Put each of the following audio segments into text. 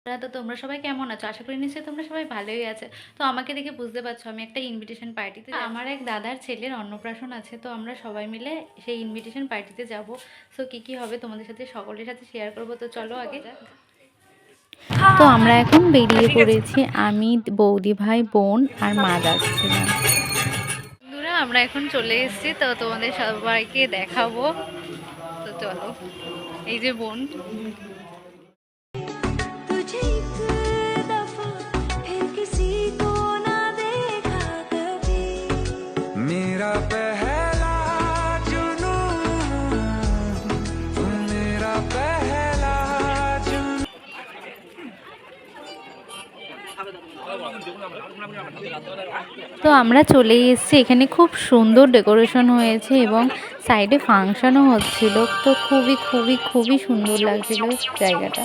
তো তোমরা সবাই কেমন আছো? আশা করি নিশ্চয়ই তোমরা সবাই ভালোই আছো। তো আমাকে দেখে বুঝতে পারছো আমি একটা ইনভিটেশন পার্টিতে আমার এক দাদার ছেলের অন্নপ্রাশন আছে। তো আমরা সবাই মিলে সেই ইনভিটেশন পার্টিতে যাব। সো কী হবে তোমাদের সাথে সকলের সাথে শেয়ার করব। তো চলো আগে তো আমরা এখন বেরিয়ে পড়েছি। আমি, বৌদি ভাই, বোন আর মা যাচ্ছিলাম। বন্ধুরা আমরা এখন চলে এসেছি, তো তোমাদের সবাইকে দেখাবো। তো চলো, এই যে বোন। मेरा पहला जुनून मेरा पहला जुनून। তো আমরা চলেই এসেছি। এখানে খুব সুন্দর ডেকোরেশন হয়েছে এবং সাইডে ফাংশনও হচ্ছিল। তো খুবই খুবই খুবই সুন্দর লাগছিল জায়গাটা।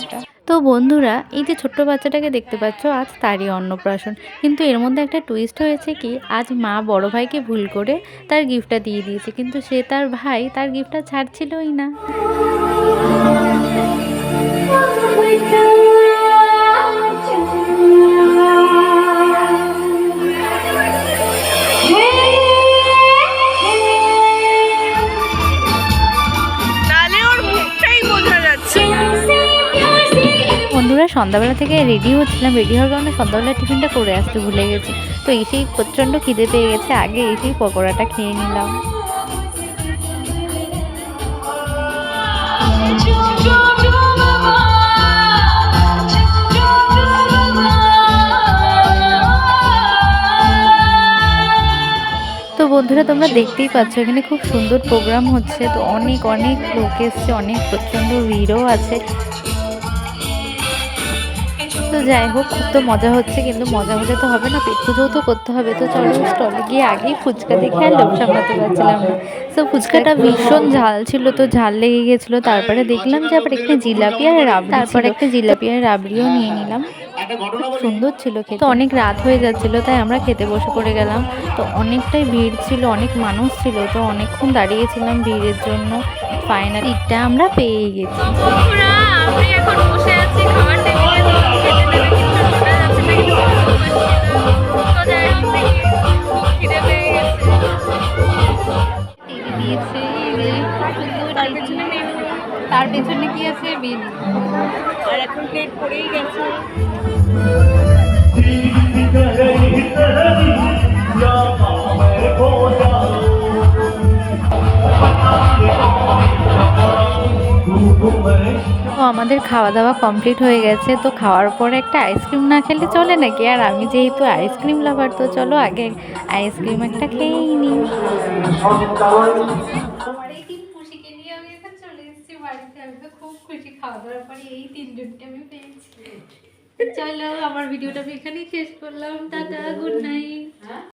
তো বন্ধুরা, এই যে ছোট্ট বাচ্চাটাকে দেখতে পাচ্ছ, আজ তারই অন্নপ্রাশন। কিন্তু এর মধ্যে একটা টুইস্ট হয়েছে কি, আজ মা বড় ভাইকে ভুল করে তার গিফটটা দিয়ে দিয়েছে, কিন্তু সে তার ভাই তার গিফটটা ছাড়ছিলই না। বন্ধুরা, সন্ধ্যাবেলা থেকে রেডি হচ্ছিলাম, রেডি হওয়ার কারণে সন্ধ্যাবেলা টিফিনটা করে আসতে ভুলে গেছি। তো এসেই প্রচণ্ড খিদে পেয়ে গেছে, আগে এসেই পকোড়াটা খেয়ে নিলাম। তো বন্ধুরা, তোমরা দেখতেই পাচ্ছ এখানে খুব সুন্দর প্রোগ্রাম হচ্ছে। তো অনেক অনেক লোক এসছে, অনেক প্রচণ্ড ভিড়ও আছে। তো যাই হোক, খুব তো মজা হচ্ছে, কিন্তু মজা হলে তো হবে না, পেট পুজোও তো করতে হবে। তো চলো স্টলে গিয়ে আগেই ফুচকা দেখে আর লোভ সামলাতে পারছিলাম না। তো ফুচকাটা ভীষণ ঝাল ছিল, তো ঝাল লেগে গেছিলো। তারপরে দেখলাম যে আবার একটা জিলাপি আর রাবড়িও নিয়ে নিলাম। খুব সুন্দর ছিল খেতে। তো অনেক রাত হয়ে যাচ্ছিল, তাই আমরা খেতে বসে পড়ে গেলাম। তো অনেকটাই ভিড় ছিল, অনেক মানুষ ছিল, তো অনেকক্ষণ দাঁড়িয়েছিলাম ভিড়ের জন্য। ফাইনালি সিটটা আমরা পেয়েই গেছি। আমি এখন বসে আছি খাবার টেবিলে। তো খেতে দেবে কিন্তু ঢোকা যাচ্ছে না, কিন্তু তো যাই হোক, দেখি খুব খিদে পেয়ে গেছে। টিভি দিয়েছে, এই যে সুন্দর টিভি। তার পেছনে কি আছে? মেনু। আর এখন প্লেট পড়েই গেছে। তো আমাদের খাওয়া দাওয়া কমপ্লিট হয়ে গেছে। তো খাওয়ার পরে একটা আইসক্রিম না খেলে চলে নাকি, আর আমি যেহেতু আইসক্রিম লাভার, তো চলো আগে আইসক্রিম একটা খেয়েই নিই। আমার এই তিন খুশিকে নিয়ে আমি এখন চলে এসেছি বাড়িতে। আমি তো খুব খুশি, খাওয়া দাওয়ার পরে এই তিনজনকে আমি পেয়েছি। চলো, আমার ভিডিওটা আমি এখানেই শেষ করলাম। Tata, good night.